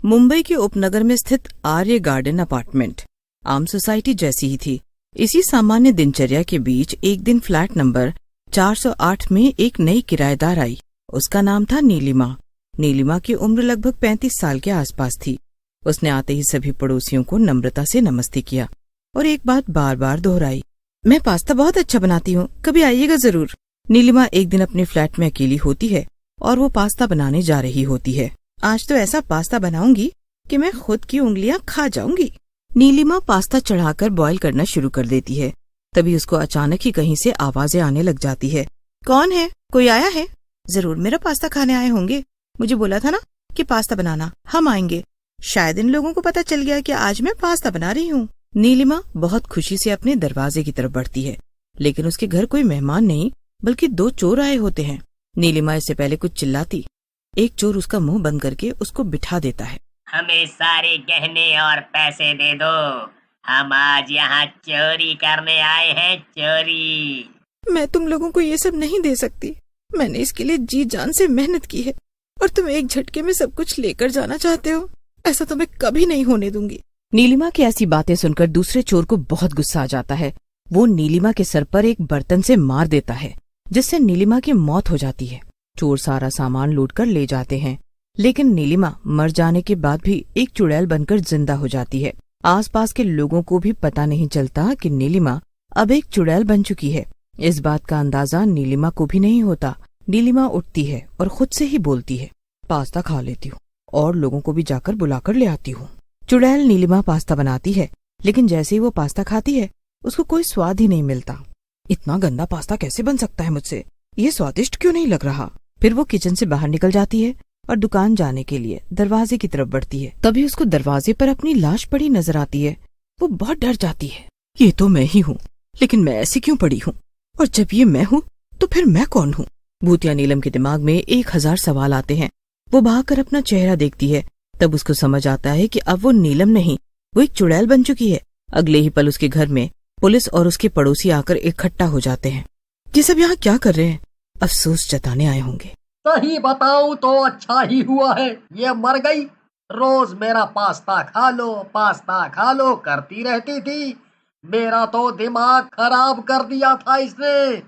मुंबई के उपनगर में स्थित आर्य गार्डन अपार्टमेंट आम सोसाइटी जैसी ही थी। इसी सामान्य दिनचर्या के बीच एक दिन फ्लैट नंबर 408 में एक नई किराएदार आई। उसका नाम था नीलिमा। नीलिमा की उम्र लगभग 35 साल के आसपास थी। उसने आते ही सभी पड़ोसियों को नम्रता से नमस्ते किया और एक बात बार बार दोहराई, मैं पास्ता बहुत अच्छा बनाती हूँ, कभी आइएगा जरूर। नीलिमा एक दिन अपने फ्लैट में अकेली होती है और वो पास्ता बनाने जा रही होती है। आज तो ऐसा पास्ता बनाऊंगी कि मैं खुद की उंगलियां खा जाऊंगी। नीलिमा पास्ता चढ़ाकर बॉईल करना शुरू कर देती है। तभी उसको अचानक ही कहीं से आवाजें आने लग जाती है। कौन है? कोई आया है? जरूर मेरा पास्ता खाने आए होंगे। मुझे बोला था ना कि पास्ता बनाना, हम आएंगे। शायद इन लोगों को पता चल गया कि आज मैं पास्ता बना रही हूँ। नीलिमा बहुत खुशी से अपने दरवाजे की तरफ बढ़ती है, लेकिन उसके घर कोई मेहमान नहीं बल्कि 2 चोर आए होते हैं। नीलिमा इससे पहले कुछ चिल्लाती, एक चोर उसका मुंह बंद करके उसको बिठा देता है। हमें सारे गहने और पैसे दे दो, हम आज यहाँ चोरी करने आए हैं, चोरी। मैं तुम लोगों को ये सब नहीं दे सकती। मैंने इसके लिए जी जान से मेहनत की है और तुम एक झटके में सब कुछ लेकर जाना चाहते हो। ऐसा तो मैं कभी नहीं होने दूंगी। नीलिमा की ऐसी बातें सुनकर दूसरे चोर को बहुत गुस्सा आ जाता है। वो नीलिमा के सर पर एक बर्तन से मार देता है, जिससे नीलिमा की मौत हो जाती है। चोर सारा सामान लूट कर ले जाते हैं, लेकिन नीलिमा मर जाने के बाद भी एक चुड़ैल बनकर जिंदा हो जाती है। आसपास के लोगों को भी पता नहीं चलता कि नीलिमा अब एक चुड़ैल बन चुकी है। इस बात का अंदाजा नीलिमा को भी नहीं होता। नीलिमा उठती है और खुद से ही बोलती है, पास्ता खा लेती हूँ और लोगों को भी जाकर बुलाकर ले आती हूँ। चुड़ैल नीलिमा पास्ता बनाती है, लेकिन जैसे ही वो पास्ता खाती है उसको कोई स्वाद ही नहीं मिलता। इतना गंदा पास्ता कैसे बन सकता है मुझसे? ये स्वादिष्ट क्यों नहीं लग रहा? फिर वो किचन से बाहर निकल जाती है और दुकान जाने के लिए दरवाजे की तरफ बढ़ती है। तभी उसको दरवाजे पर अपनी लाश पड़ी नजर आती है। वो बहुत डर जाती है। ये तो मैं ही हूँ, लेकिन मैं ऐसी क्यों पड़ी हूँ? और जब ये मैं हूँ तो फिर मैं कौन हूँ? भूतिया नीलम के दिमाग में 1000 सवाल आते हैं। वो भागकर अपना चेहरा देखती है। तब उसको समझ आता है कि अब वो नीलम नहीं, वो एक चुड़ैल बन चुकी है। अगले ही पल उसके घर में पुलिस और उसके पड़ोसी आकर इकट्ठा हो जाते हैं। ये सब यहाँ क्या कर रहे हैं? अफसोस जताने आए होंगे। सही बताऊं तो अच्छा ही हुआ है ये मर गई। रोज मेरा पास्ता खा लो करती रहती थी। मेरा तो दिमाग खराब कर दिया था इसने,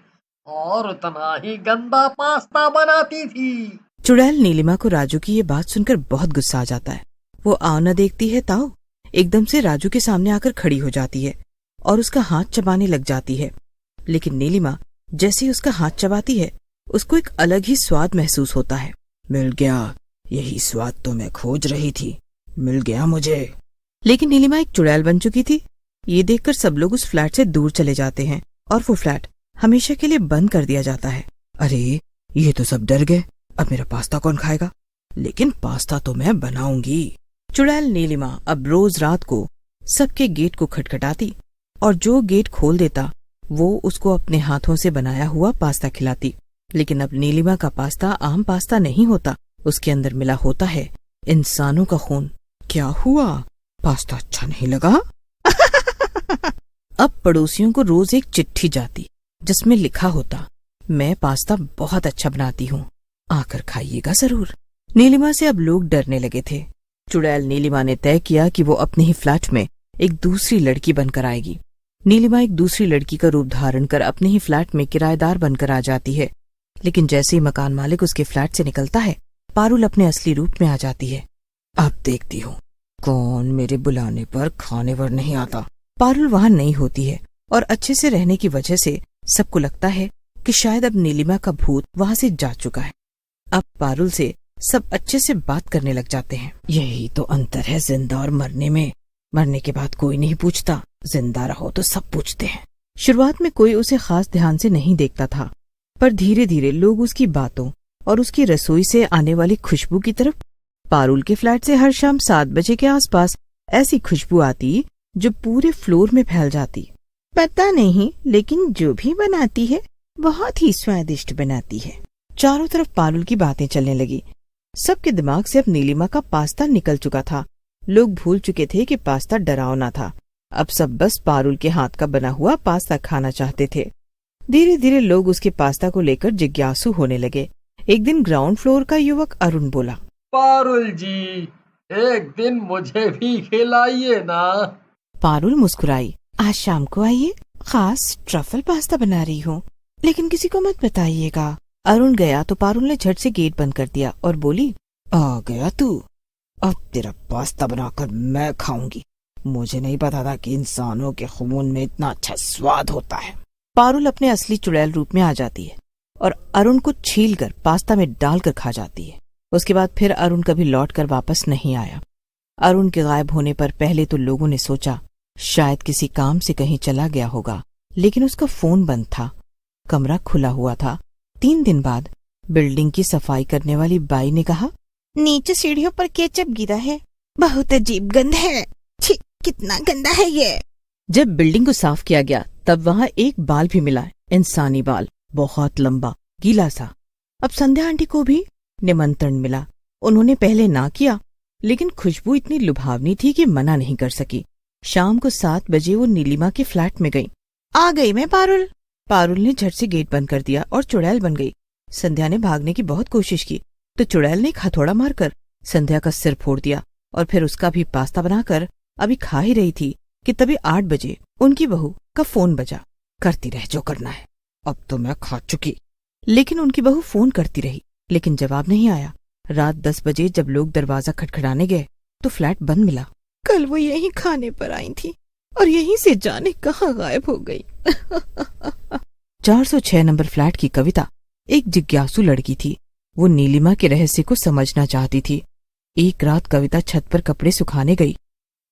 और उतना ही गंदा पास्ता बनाती थी। चुड़ैल नीलिमा को राजू की ये बात सुनकर बहुत गुस्सा आ जाता है। वो आओ न देखती है ताऊ एकदम से राजू के सामने आकर खड़ी हो जाती है और उसका हाथ चबाने लग जाती है। लेकिन नीलिमा जैसे ही उसका हाथ चबाती है उसको एक अलग ही स्वाद महसूस होता है। मिल गया, यही स्वाद तो मैं खोज रही थी, मिल गया मुझे। लेकिन नीलिमा एक चुड़ैल बन चुकी थी। ये देखकर सब लोग उस फ्लैट से दूर चले जाते हैं और वो फ्लैट हमेशा के लिए बंद कर दिया जाता है। अरे ये तो सब डर गए, अब मेरा पास्ता कौन खाएगा? लेकिन पास्ता तो मैं बनाऊंगी। चुड़ैल नीलिमा अब रोज रात को सबके गेट को खटखटाती और जो गेट खोल देता वो उसको अपने हाथों से बनाया हुआ पास्ता खिलाती। लेकिन अब नीलिमा का पास्ता आम पास्ता नहीं होता, उसके अंदर मिला होता है इंसानों का खून। क्या हुआ? पास्ता अच्छा नहीं लगा? अब पड़ोसियों को रोज एक चिट्ठी जाती जिसमें लिखा होता, मैं पास्ता बहुत अच्छा बनाती हूँ, आकर खाइएगा जरूर। नीलिमा से अब लोग डरने लगे थे। चुड़ैल नीलिमा ने तय किया कि वो अपने ही फ्लैट में एक दूसरी लड़की बनकर आएगी। नीलिमा एक दूसरी लड़की का रूप धारण कर अपने ही फ्लैट में किराएदार बनकर आ जाती है। लेकिन जैसे ही मकान मालिक उसके फ्लैट से निकलता है, पारुल अपने असली रूप में आ जाती है। अब देखती हूँ कौन मेरे बुलाने पर खाने पर नहीं आता। पारुल वहाँ नहीं होती है और अच्छे से रहने की वजह से सबको लगता है कि शायद अब नीलिमा का भूत वहाँ से जा चुका है। अब पारुल से सब अच्छे से बात करने लग जाते हैं। यही तो अंतर है जिंदा और मरने में। मरने के बाद कोई नहीं पूछता, जिंदा रहो तो सब पूछते हैं। शुरुआत में कोई उसे खास ध्यान से नहीं देखता था, पर धीरे धीरे लोग उसकी बातों और उसकी रसोई से आने वाली खुशबू की तरफ। पारुल के फ्लैट से हर शाम 7 बजे के आसपास ऐसी खुशबू आती जो पूरे फ्लोर में फैल जाती। पता नहीं, लेकिन जो भी बनाती है बहुत ही स्वादिष्ट बनाती है। चारों तरफ पारुल की बातें चलने लगी। सबके दिमाग से अब नीलिमा का पास्ता निकल चुका था। लोग भूल चुके थे कि पास्ता डरावना था। अब सब बस पारुल के हाथ का बना हुआ पास्ता खाना चाहते थे। धीरे धीरे लोग उसके पास्ता को लेकर जिज्ञासु होने लगे। एक दिन ग्राउंड फ्लोर का युवक अरुण बोला, पारुल जी, एक दिन मुझे भी खिलाइए ना। पारुल मुस्कुराई। आज शाम को आइए, खास ट्रफल पास्ता बना रही हूँ, लेकिन किसी को मत बताइएगा। अरुण गया तो पारुल ने झट से गेट बंद कर दिया और बोली, आ गया तू, अब तेरा पास्ता बनाकर मैं खाऊंगी। मुझे नहीं पता था कि इंसानों के खून में इतना अच्छा स्वाद होता है। पारुल अपने असली चुड़ैल रूप में आ जाती है और अरुण को छीलकर पास्ता में डालकर खा जाती है। उसके बाद फिर अरुण कभी लौटकर वापस नहीं आया। अरुण के गायब होने पर पहले तो लोगों ने सोचा शायद किसी काम से कहीं चला गया होगा, लेकिन उसका फोन बंद था, कमरा खुला हुआ था। 3 दिन बाद बिल्डिंग की सफाई करने वाली बाई ने कहा, नीचे सीढ़ियों पर केचप गिरा है, बहुत अजीब गंध है। छी, कितना गंदा है ये। जब बिल्डिंग को साफ किया गया तब वहाँ एक बाल भी मिला, इंसानी बाल, बहुत लंबा, गीला सा। अब संध्या आंटी को भी निमंत्रण मिला। उन्होंने पहले ना किया, लेकिन खुशबू इतनी लुभावनी थी कि मना नहीं कर सकी। शाम को 7 बजे वो नीलिमा के फ्लैट में गई। आ गई मैं पारुल। पारुल ने झट से गेट बंद कर दिया और चुड़ैल बन गई। संध्या ने भागने की बहुत कोशिश की तो चुड़ैल ने एक हथौड़ा मारकर संध्या का सिर फोड़ दिया और फिर उसका भी पास्ता बनाकर अभी खा ही रही थी कि तभी 8 बजे उनकी बहू का फोन बजा। करती रह जो करना है, अब तो मैं खा चुकी। लेकिन उनकी बहू फोन करती रही, लेकिन जवाब नहीं आया। रात 10 बजे जब लोग दरवाजा खटखटाने गए तो फ्लैट बंद मिला। कल वो यहीं खाने पर आई थी और यहीं से जाने कहाँ गायब हो गई। 406 नंबर फ्लैट की कविता एक जिज्ञासु लड़की थी। वो नीलिमा के रहस्य को समझना चाहती थी। एक रात कविता छत पर कपड़े सुखाने गई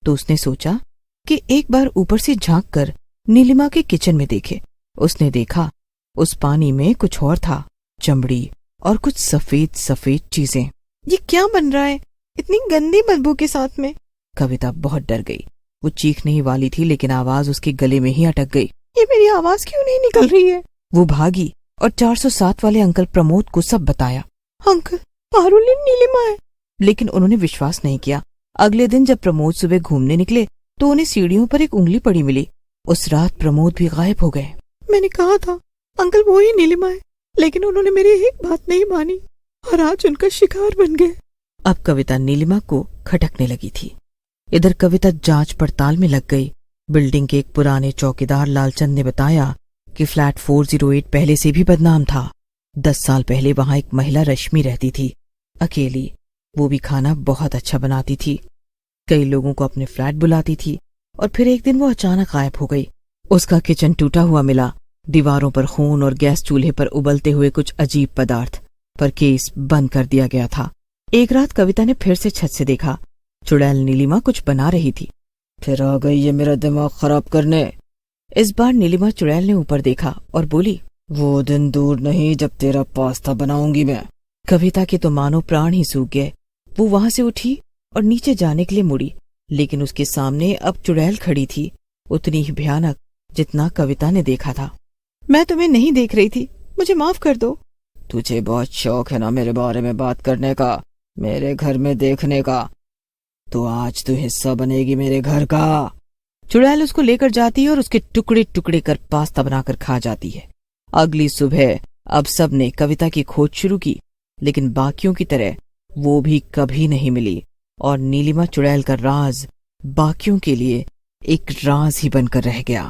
तो उसने सोचा कि एक बार ऊपर से झांक कर नीलिमा के किचन में देखे। उसने देखा उस पानी में कुछ और था, चमड़ी और कुछ सफेद सफेद चीजें। ये क्या बन रहा है इतनी गंदी बदबू के साथ में? कविता बहुत डर गई। वो चीखने ही वाली थी लेकिन आवाज उसके गले में ही अटक गई। ये मेरी आवाज क्यों नहीं निकल रही है? वो भागी और 407 वाले अंकल प्रमोद को सब बताया। अंकल, पारुल नीलिमा है। लेकिन उन्होंने विश्वास नहीं किया। अगले दिन जब प्रमोद सुबह घूमने निकले तो उन्हें सीढ़ियों पर एक उंगली पड़ी मिली। उस रात प्रमोद भी गायब हो गए। मैंने कहा था अंकल वो ही नीलिमा है, लेकिन उन्होंने मेरी एक बात नहीं मानी और आज उनका शिकार बन गए। अब कविता नीलिमा को खटकने लगी थी। इधर कविता जांच पड़ताल में लग गई। बिल्डिंग के एक पुराने चौकीदार लालचंद ने बताया कि फ्लैट 408 पहले से भी बदनाम था। 10 साल पहले वहां एक महिला रश्मि रहती थी, अकेली। वो भी खाना बहुत अच्छा बनाती थी, कई लोगों को अपने फ्लैट बुलाती थी। और फिर एक दिन वो अचानक गायब हो गई। उसका किचन टूटा हुआ मिला, दीवारों पर खून और गैस चूल्हे पर उबलते हुए कुछ अजीब पदार्थ, पर केस बंद कर दिया गया था। एक रात कविता ने फिर से छत से देखा, चुड़ैल नीलिमा कुछ बना रही थी। फिर आ गई ये मेरा दिमाग खराब करने। इस बार नीलिमा चुड़ैल ने ऊपर देखा और बोली, वो दिन दूर नहीं जब तेरा पास्ता बनाऊंगी मैं। कविता के तो मानो प्राण ही सूख गए। वो वहां से उठी और नीचे जाने के लिए मुड़ी, लेकिन उसके सामने अब चुड़ैल खड़ी थी, उतनी ही भयानक जितना कविता ने देखा था। मैं तुम्हें नहीं देख रही थी, मुझे माफ कर दो। तुझे बहुत शौक है ना मेरे बारे में बात करने का, मेरे घर में देखने का, तो आज तू हिस्सा बनेगी मेरे घर का। चुड़ैल उसको लेकर जाती है और उसके टुकड़े टुकड़े कर पास्ता बनाकर खा जाती है। अगली सुबह अब सब ने कविता की खोज शुरू की, लेकिन बाकियों की तरह वो भी कभी नहीं मिली और नीलिमा चुड़ैल का राज बाकियों के लिए एक राज ही बनकर रह गया।